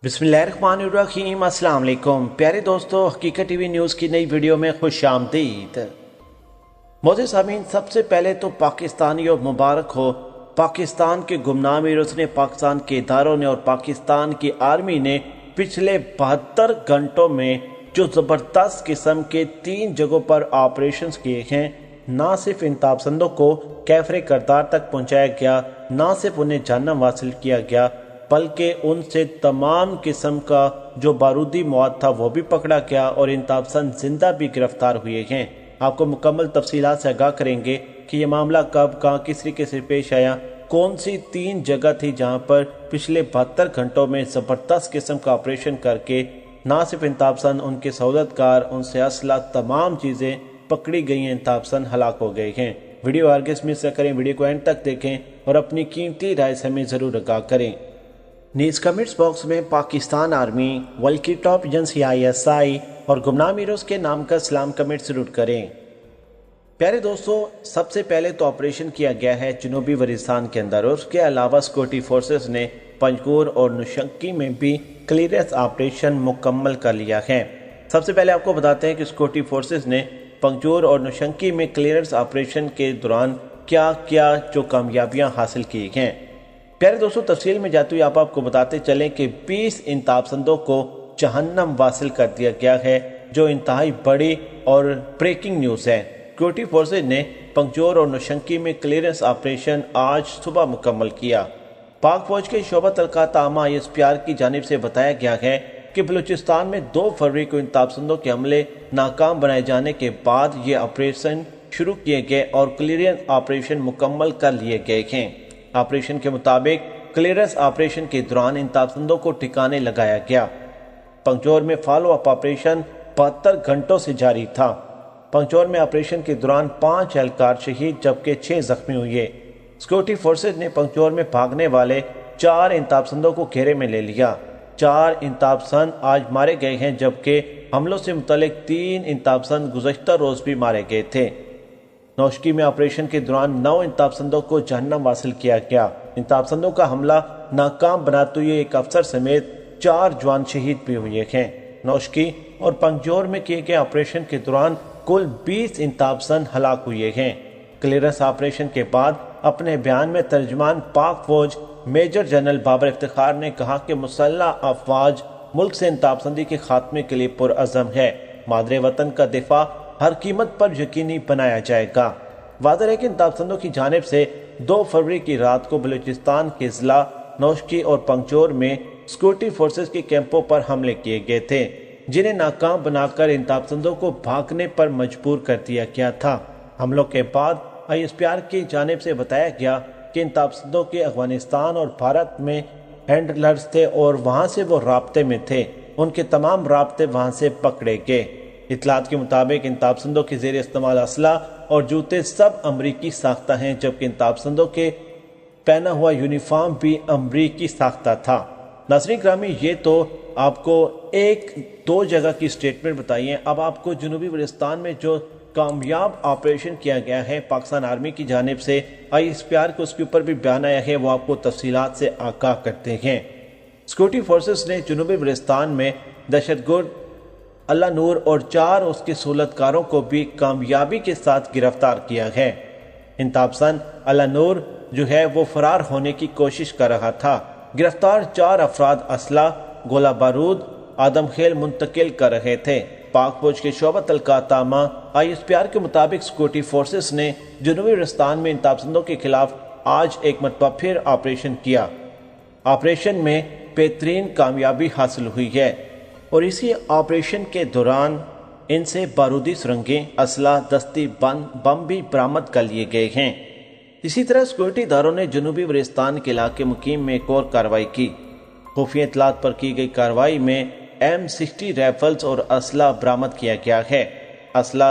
बिस्मिल्लाहिर्रहमानिर्रहीम। अस्सलाम वालेकुम प्यारे दोस्तों, हकीकत टीवी न्यूज़ की नई वीडियो में खुश आमदीद। मोअज़्ज़िज़ सामीन, सबसे पहले तो पाकिस्तानियों मुबारक हो। पाकिस्तान के गुमनाम हीरोज़ ने, पाकिस्तान के इदारों ने और पाकिस्तान की आर्मी ने पिछले 72 घंटों में जो ज़बरदस्त किस्म के 3 जगहों पर ऑपरेशंस किए हैं, ना सिर्फ इंताब पसंदों को कैफरे करदार तक पहुँचाया गया, ना सिर्फ उन्हें जानम हासिल किया गया, बल्कि उनसे तमाम किस्म का जो बारूदी मवाद था वो भी पकड़ा गया और इंताब पसंद जिंदा भी गिरफ्तार हुए हैं। आपको मुकम्मल तफसीलात से आगाह करेंगे कि ये मामला कब, कहाँ, किस तरीके से पेश आया, कौन सी 3 जगह थी जहाँ पर पिछले 72 घंटों में ज़बरदस्त किस्म का ऑपरेशन करके ना सिर्फ इंताब पसंद, उनके सहूलतकार, उनसे असला, तमाम चीज़ें पकड़ी गई हैं, इंताब पसंद हलाक हो गए हैं। वीडियो आगे मिस न करें, वीडियो को एंड तक देखें और अपनी कीमती राय से हमें ज़रूर आगाह करें। नीचे कमेंट्स बॉक्स में पाकिस्तान आर्मी, वर्ल्ड की टॉप एजेंसी ISI और गुमनाम हीरोज़ के नाम का सलाम कमेंट ज़रूर करें। प्यारे दोस्तों, सबसे पहले तो ऑपरेशन किया गया है जनूबी वज़ीरिस्तान के अंदर और उसके अलावा सिक्योरिटी फोर्सेस ने पंजगुर और नुशंकी में भी क्लियरेंस ऑपरेशन मुकम्मल कर लिया है। सबसे पहले आपको बताते हैं कि सिक्योरिटी फोर्सेस ने पंजगुर और नुशंकी में क्लियरेंस ऑपरेशन के दौरान क्या क्या जो कामयाबियाँ हासिल की हैं। प्यारे दोस्तों, तफसील में जाते हुए आपको बताते चलें कि 20 इंताब पसंदों को जहन्नम वासिल कर दिया गया है, जो इंतहाई बड़ी और ब्रेकिंग न्यूज़ है। सिक्योरिटी फोर्सेज ने पंजौर और नौशंकी में क्लियरेंस ऑपरेशन आज सुबह मुकम्मल किया। पाक फौज के शोबा तलकात आमा ISPR की जानिब से बताया गया है कि बलूचिस्तान में 2 फरवरी को इंताब पसंदों के हमले नाकाम बनाए जाने के बाद ये ऑपरेशन शुरू किए गए और क्लियरेंस ऑपरेशन मुकम्मल कर लिए गए हैं। ऑपरेशन के मुताबिक क्लियरेंस ऑपरेशन के दौरान इंताब पसंदों को ठिकाने लगाया गया। पंजौर में फॉलो अप ऑपरेशन 72 घंटों से जारी था। पंजौर में ऑपरेशन के दौरान 5 एहलकार शहीद जबकि 6 जख्मी हुए। सिक्योरिटी फोर्सेज ने पंजौर में भागने वाले 4 इंताब पसंदों को घेरे में ले लिया। 4 इंताब पसंद आज मारे गए हैं, जबकि हमलों से मुतल्लिक 3 इंताब पसंद गुज़श्ता रोज भी मारे गए थे। नौशकी में ऑपरेशन के दौरान 9 इंताब पसंदों को जहन्नम हासिल किया गया। इंताब पसंदों का हमला नाकाम बनाते हुए एक अफसर समेत 4 जवान शहीद भी हुए हैं। नौशकी और पंजौर में किए गए ऑपरेशन के दौरान कुल 20 इंताब पसंद हलाक हुए हैं। क्लियरेंस ऑपरेशन के बाद अपने बयान में तर्जमान पाक फौज मेजर जनरल बाबर इफ्तिखार ने कहा कि मुसल्लह अफवाज मुल्क से इंताब पसंदी के खात्मे के लिए पुरअज़म है। मादरे वतन का दिफा हर कीमत पर यकीनी बनाया जाएगा। वाज़ेह है कि इंताब पसंदों की जानिब से 2 फरवरी की रात को बलूचिस्तान के ज़िला नौशकी और पंजौर में सिक्योरिटी फोर्सेस के कैंपों पर हमले किए गए थे, जिन्हें नाकाम बनाकर इंताब पसंदों को भागने पर मजबूर कर दिया गया था। हमलों के बाद ISPR की जानिब से बताया गया कि इंताब पसंदों के अफगानिस्तान और भारत में हैंडलर्स थे और वहाँ से वो राब्ते में थे। उनके तमाम राब्ते वहाँ से पकड़े गए। इतलात के मुताबिक इंताब पसंदों के ज़ेर इस्तेमाल असला और जूते सब अमरीकी साख्ता हैं, जबकि इंताब पसंदों के पहना हुआ यूनिफॉर्म भी अमरीकी साख्ता था। नाज़रीन ग्रामी, ये तो आपको 1-2 जगह की स्टेटमेंट बताई है। अब आपको जनूबी वज़ीरिस्तान में जो कामयाब ऑपरेशन किया गया है पाकिस्तान आर्मी की जानिब से, ISPR को उसके ऊपर भी बयान आया है, वो आपको तफसीलात से आगाह करते हैं। सिक्योरिटी फोर्सेस ने जनूबी वज़ीरिस्तान में दहशतगर्द अल्लाह नूर और 4 उसके सहूलतकारों को भी कामयाबी के साथ गिरफ्तार किया है। इंताब पसंद अल्लाह नूर जो है वो फरार होने की कोशिश कर रहा था। गिरफ्तार 4 अफराद असला, गोला बारूद, आदम खेल मुंतकिल कर रहे थे। पाक फौज के शोबा तलकात आमा ISPR के मुताबिक सिक्योरिटी फोर्सेस ने जनूबी वज़ीरिस्तान में इंताब पसंदों के खिलाफ आज एक मरतबा फिर ऑपरेशन किया। ऑपरेशन में बेहतरीन कामयाबी हासिल हुई है और इसी ऑपरेशन के दौरान इनसे बारूदी सुरंगें, असला, दस्ती बम भी बरामद कर लिए गए हैं। इसी तरह सिक्योरिटी इदारों ने जनूबी वज़ीरिस्तान के इलाके मुकीम में एक और कार्रवाई की। खुफिया इतलात पर की गई कार्रवाई में M60 राइफल्स और असला बरामद किया गया है। असला,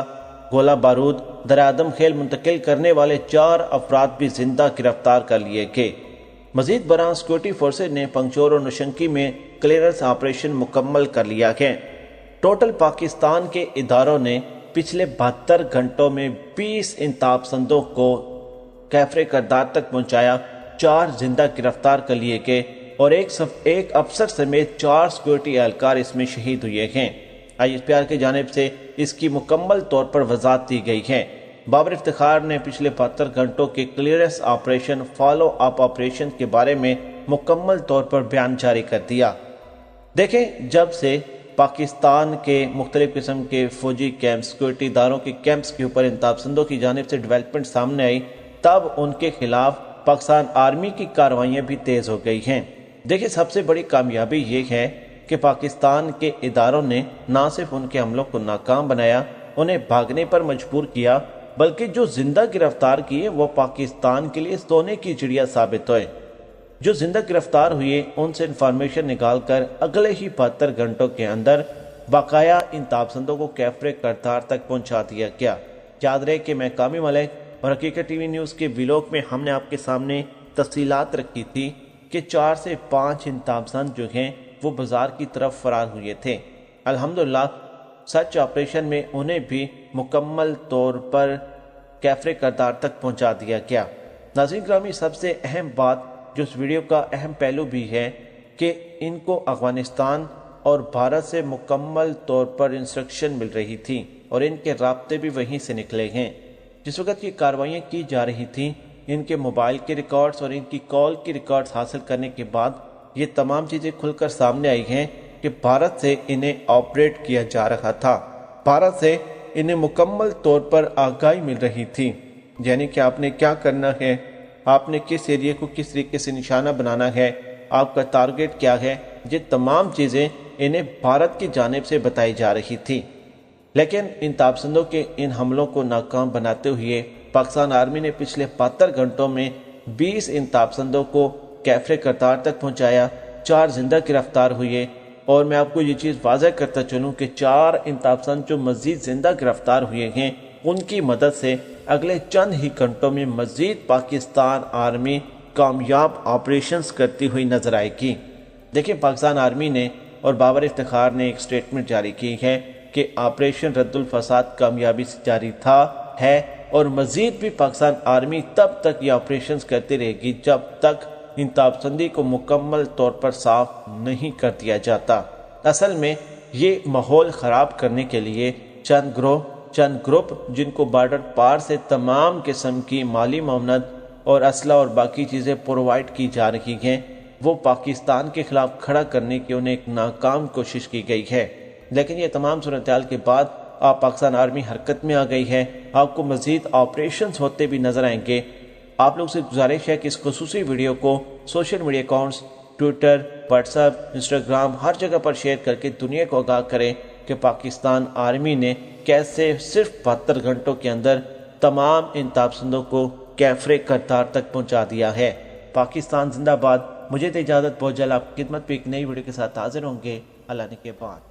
गोला बारूद, दरादम खेल मुंतकिल करने वाले 4 अफराद भी जिंदा गिरफ्तार कर लिए गए। मजीद बरां सिक्योरिटी फोर्सेज ने पंजौर और नौशंकी में क्लियरेंस ऑपरेशन मुकम्मल कर लिया है। टोटल पाकिस्तान के इदारों ने पिछले 72 घंटों में 20 इंताब पसंदों को कैफरे करदार तक पहुंचाया, 4 जिंदा गिरफ्तार कर लिए गए, اور ایک افسر سمیت 4 سیکورٹی اہلکار اس میں شہید ہوئے ہیں۔ ISPR کی جانب سے اس کی مکمل طور پر وضاحت دی گئی ہے۔ بابر افتخار نے پچھلے 72 گھنٹوں کے clearance operation follow up operation کے بارے میں مکمل طور پر بیان جاری کر دیا۔ دیکھیں، جب سے پاکستان کے مختلف قسم کے فوجی کیمپ، سیکورٹی اداروں کے کیمپس کے اوپر انتخاب پسندوں کی جانب سے ڈیولپمنٹ سامنے آئی، تب ان کے خلاف پاکستان آرمی کی کارروائیاں بھی تیز ہو گئی ہیں۔ دیکھیں، سب سے بڑی کامیابی یہ ہے کہ پاکستان کے اداروں نے نہ صرف ان کے حملوں کو ناکام بنایا، انہیں بھاگنے پر مجبور کیا، بلکہ جو زندہ گرفتار کیے وہ پاکستان کے لیے سونے کی چڑیا ثابت ہوئے۔ جو زندہ گرفتار ہوئے ان سے انفارمیشن نکال کر اگلے ہی 72 گھنٹوں کے اندر باقاعدہ انتخاب پسندوں کو کیفر کرتار تک پہنچا دیا گیا۔ یاد رہے کہ میں کامی ملک اور حقیقت ٹی وی نیوز کے ویلاگ میں ہم نے آپ کے سامنے تفصیلات رکھی تھی کہ 4 سے 5 انتخاب پسند جو ہیں وہ بازار کی طرف فرار ہوئے تھے۔ الحمدللہ سچ آپریشن میں انہیں بھی مکمل طور پر کیفر کرتار تک پہنچا دیا گیا۔ ناظرین گرامی، سب سے اہم بات جو اس ویڈیو کا اہم پہلو بھی ہے کہ ان کو افغانستان اور بھارت سے مکمل طور پر انسٹرکشن مل رہی تھی اور ان کے رابطے بھی وہیں سے نکلے ہیں۔ جس وقت یہ کارروائیاں کی جا رہی تھیں، ان کے موبائل کے ریکارڈز اور ان کی کال کی ریکارڈز حاصل کرنے کے بعد یہ تمام چیزیں کھل کر سامنے آئی ہیں کہ بھارت سے انہیں آپریٹ کیا جا رہا تھا، بھارت سے انہیں مکمل طور پر آگاہی مل رہی تھی، یعنی کہ آپ نے کیا کرنا ہے، آپ نے کس ایریے کو کس طریقے سے نشانہ بنانا ہے، آپ کا ٹارگٹ کیا ہے، یہ تمام چیزیں انہیں بھارت کی جانب سے بتائی جا رہی تھی۔ لیکن انتخاب پسندوں کے ان حملوں کو ناکام بناتے ہوئے پاکستان آرمی نے پچھلے 72 گھنٹوں میں 20 انتخاب پسندوں کو کیفر کرتار تک پہنچایا، 4 زندہ گرفتار ہوئے، اور میں آپ کو یہ چیز واضح کرتا چلوں کہ 4 انتخاب پسند جو مزید زندہ گرفتار ہوئے ہیں ان کی مدد سے اگلے چند ہی گھنٹوں میں مزید پاکستان آرمی کامیاب آپریشنز کرتی ہوئی نظر آئے گی۔ دیکھیں، پاکستان آرمی نے اور بابر افتخار نے ایک سٹیٹمنٹ جاری کی ہے کہ آپریشن رد الفساد کامیابی سے جاری تھا، ہے اور مزید بھی پاکستان آرمی تب تک یہ آپریشنز کرتی رہے گی جب تک انتخاب پسندی کو مکمل طور پر صاف نہیں کر دیا جاتا۔ اصل میں یہ ماحول خراب کرنے کے لیے چند گروپ جن کو بارڈر پار سے تمام قسم کی مالی معاونت اور اسلحہ اور باقی چیزیں پرووائڈ کی جا رہی ہیں، وہ پاکستان کے خلاف کھڑا کرنے کی انہیں ایک ناکام کوشش کی گئی ہے۔ لیکن یہ تمام صورتحال کے بعد آپ پاکستان آرمی حرکت میں آ گئی ہے، آپ کو مزید آپریشنز ہوتے بھی نظر آئیں گے۔ آپ لوگ سے گزارش ہے کہ اس خصوصی ویڈیو کو social media accounts Twitter, WhatsApp, Instagram ہر جگہ پر شیئر کر کے دنیا کو آگاہ کریں کہ پاکستان آرمی نے کیسے صرف 72 گھنٹوں کے اندر تمام انتخاب پسندوں کو کیفر کرتار تک پہنچا دیا ہے۔ پاکستان زندہ باد۔ مجھے تو اجازت، بہت جلد آپ کی خدمت پہ ایک نئی ویڈیو کے ساتھ حاضر ہوں گے۔ اللہ نے کے بعد